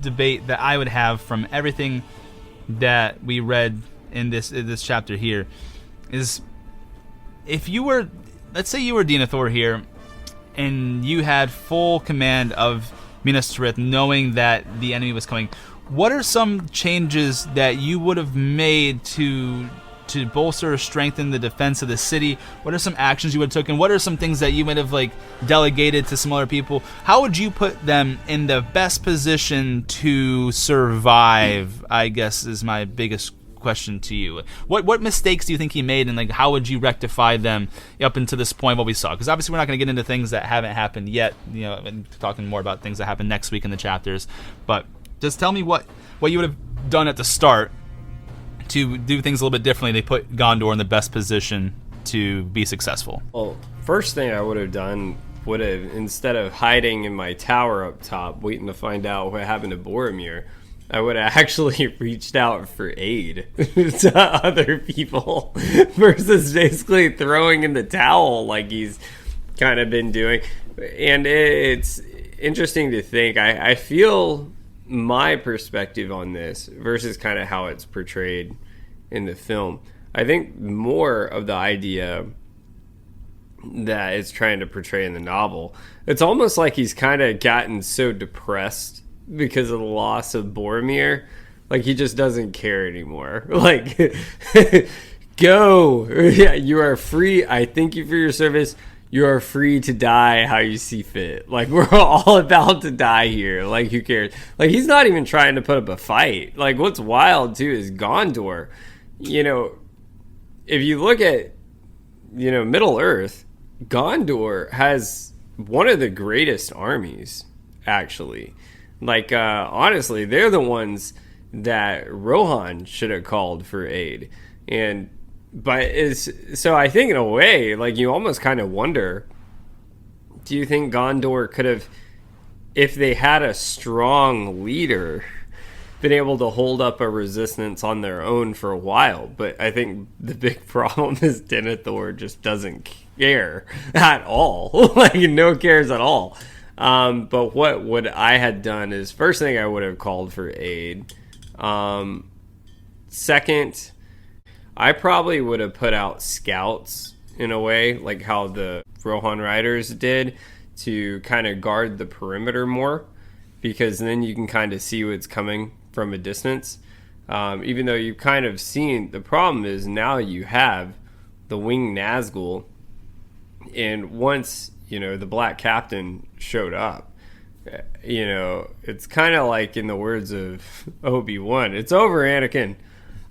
debate that I would have from everything that we read in this chapter here is, if you were, let's say you were Denethor here, and you had full command of Minas Tirith, knowing that the enemy was coming, what are some changes that you would have made to bolster or strengthen the defense of the city? What are some actions you would have taken? What are some things that you would have delegated to some other people? How would you put them in the best position to survive, I guess, is my biggest question to you. What mistakes do you think he made, and how would you rectify them up until this point, what we saw? Because obviously we're not going to get into things that haven't happened yet, and talking more about things that happen next week in the chapters. But just tell me what you would have done at the start to do things a little bit differently. They put Gondor in the best position to be successful. Well, first thing I would have done would have, instead of hiding in my tower up top, waiting to find out what happened to Boromir, I would have actually reached out for aid to other people versus basically throwing in the towel like he's kind of been doing. And it's interesting to think. I feel my perspective on this versus kind of how it's portrayed in the film, I think more of the idea that it's trying to portray in the novel, it's almost like he's kind of gotten so depressed because of the loss of Boromir, he just doesn't care anymore. Go, yeah, you are free. I thank you for your service. You are free to die how you see fit. We're all about to die here. Who cares? He's not even trying to put up a fight. What's wild too is Gondor. If you look at, Middle Earth, Gondor has one of the greatest armies, actually. Honestly, they're the ones that Rohan should have called for aid. So I think in a way, you almost kind of wonder, do you think Gondor could have, if they had a strong leader, been able to hold up a resistance on their own for a while? But I think the big problem is Denethor just doesn't care at all. No cares at all. But what would I had done is, first thing I would have called for aid. Second, I probably would have put out scouts in a way, like how the Rohan riders did, to kind of guard the perimeter more, because then you can kind of see what's coming from a distance. Even though you've kind of seen, the problem is now you have the winged Nazgul, and once, the Black Captain showed up, it's kind of like in the words of Obi-Wan, it's over, Anakin.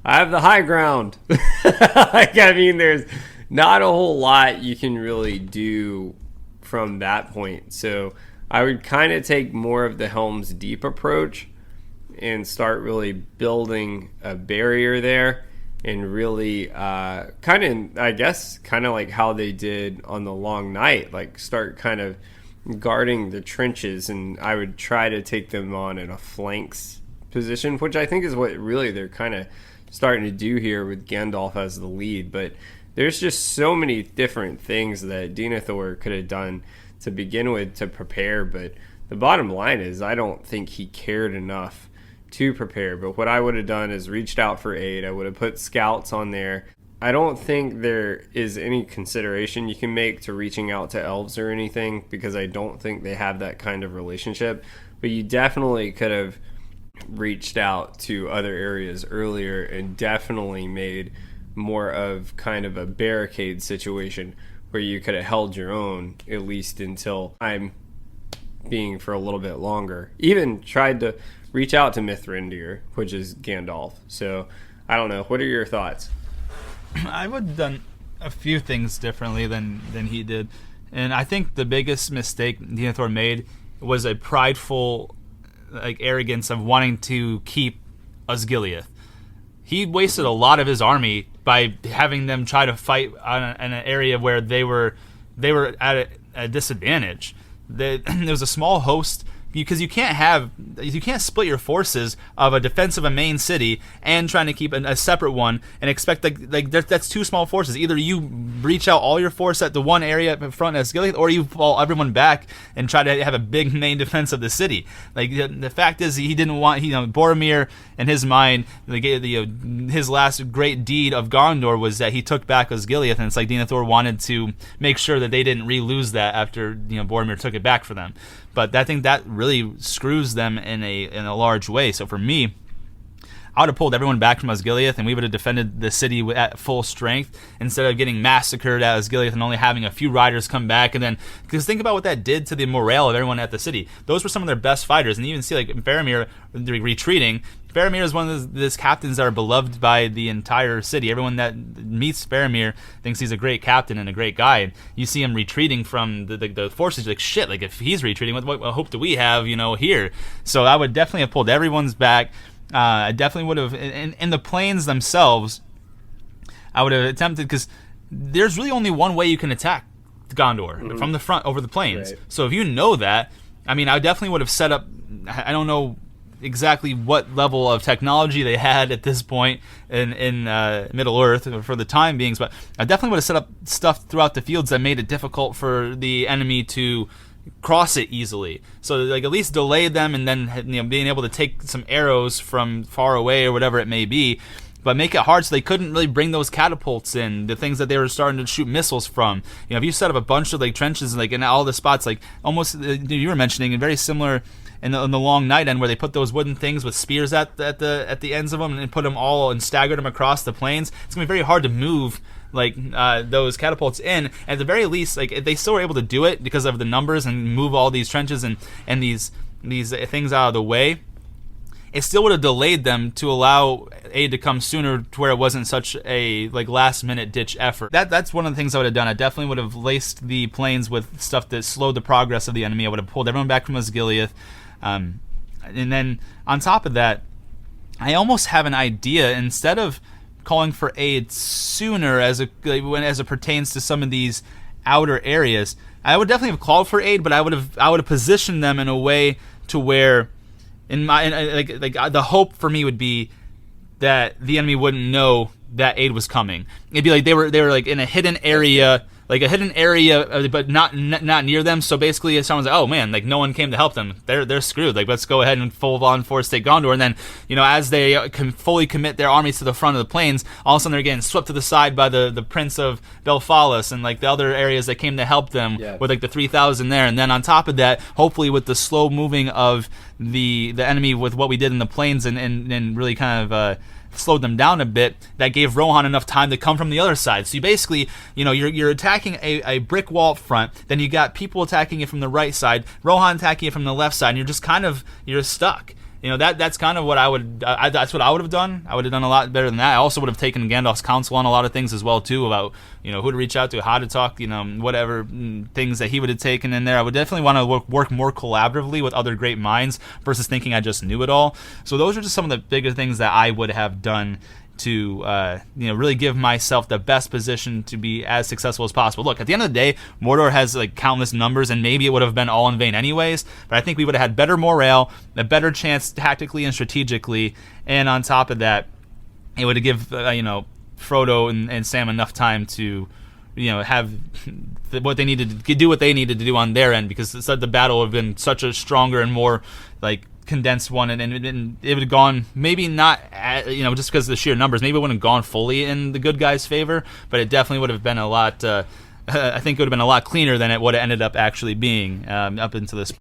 I have the high ground. There's not a whole lot you can really do from that point. So I would kind of take more of the Helm's Deep approach and start really building a barrier there, and really kind of like how they did on the Long Night, start kind of guarding the trenches, and I would try to take them on in a flanks position, which I think is what really they're kind of starting to do here with Gandalf as the lead. But there's just so many different things that Denethor could have done to begin with to prepare, but the bottom line is I don't think he cared enough to prepare. But what I would have done is reached out for aid. I would have put scouts on there. I don't think there is any consideration you can make to reaching out to elves or anything, because I don't think they have that kind of relationship. But you definitely could have reached out to other areas earlier and definitely made more of kind of a barricade situation where you could have held your own, at least until I'm being for a little bit longer. Even tried to reach out to Mithrandir, which is Gandalf. So I don't know. What are your thoughts? I would have done a few things differently than he did. And I think the biggest mistake Denethor made was a prideful arrogance of wanting to keep Osgiliath. He wasted a lot of his army by having them try to fight in an area where they were at a disadvantage. There was a small host because you can't split your forces of a defense of a main city and trying to keep a separate one and expect that's two small forces. Either you reach out all your force at the one area in front as Gilead, or you fall everyone back and try to have a big main defense of the city. Like the fact is, he didn't want Boromir in his mind, his last great deed of Gondor was that he took back Osgiliath, and it's like Denethor wanted to make sure that they didn't re-lose that after Boromir took it back for them. But I think that really screws them in a large way. So for me, I would have pulled everyone back from Osgiliath, and we would have defended the city at full strength instead of getting massacred at Osgiliath and only having a few riders come back. And then, because think about what that did to the morale of everyone at the city. Those were some of their best fighters, and you even see like Faramir retreating. Faramir is one of these captains that are beloved by the entire city. Everyone that meets Faramir thinks he's a great captain and a great guy. And you see him retreating from the forces. Like, shit, like if he's retreating, what hope do we have, here? So I would definitely have pulled everyone's back. I definitely would have, in the plains themselves, I would have attempted, because there's really only one way you can attack Gondor, from the front over the plains. Right. So if you know that, I mean, I definitely would have set up, I don't know exactly what level of technology they had at this point in Middle Earth for the time beings, but I definitely would have set up stuff throughout the fields that made it difficult for the enemy to cross it easily. So like at least delay them, and then being able to take some arrows from far away or whatever it may be, but make it hard so they couldn't really bring those catapults in, the things that they were starting to shoot missiles from. If you set up a bunch of like trenches like in all the spots, like almost you were mentioning, and very similar in the Long Night End, where they put those wooden things with spears at the ends of them and put them all and staggered them across the plains. It's gonna be very hard to move those catapults in. At the very least, like they still were able to do it because of the numbers and move all these trenches and these things out of the way. It still would have delayed them to allow aid to come sooner, to where it wasn't such a last minute ditch effort. That's one of the things I would have done. I definitely would have laced the plains with stuff that slowed the progress of the enemy. I would have pulled everyone back from Osgiliath, and then on top of that, I almost have an idea. Instead of calling for aid sooner as it pertains to some of these outer areas, I would definitely have called for aid, but I would have positioned them in a way to where, the hope for me would be that the enemy wouldn't know that aid was coming. It'd be like they were like in a hidden area, but not near them. So basically, if someone's like, oh man, like no one came to help them, they're screwed. Like let's go ahead and full on force take Gondor. And then as they can fully commit their armies to the front of the plains, all of a sudden they're getting swept to the side by the Prince of Belfalis and the other areas that came to help them, with the 3,000 there. And then on top of that, hopefully with the slow moving of the enemy with what we did in the plains and really kind of slowed them down a bit, that gave Rohan enough time to come from the other side. So you basically, you're attacking a brick wall up front, then you got people attacking it from the right side, Rohan attacking it from the left side, and you're stuck. That's kind of what that's what I would have done. I would have done a lot better than that. I also would have taken Gandalf's counsel on a lot of things as well too, about who to reach out to, how to talk, whatever things that he would have taken in there. I would definitely want to work more collaboratively with other great minds versus thinking I just knew it all. So those are just some of the bigger things that I would have done to really give myself the best position to be as successful as possible. Look, at the end of the day, Mordor has countless numbers, and maybe it would have been all in vain anyways, but I think we would have had better morale, a better chance tactically and strategically, and on top of that, it would have given Frodo and Sam enough time to have what they needed to do, what they needed to do on their end, because the battle would have been such a stronger and more condensed one, and it would have gone, maybe not just because of the sheer numbers, maybe it wouldn't have gone fully in the good guys' favor, but it definitely would have been a lot I think it would have been a lot cleaner than it would have ended up actually being up until this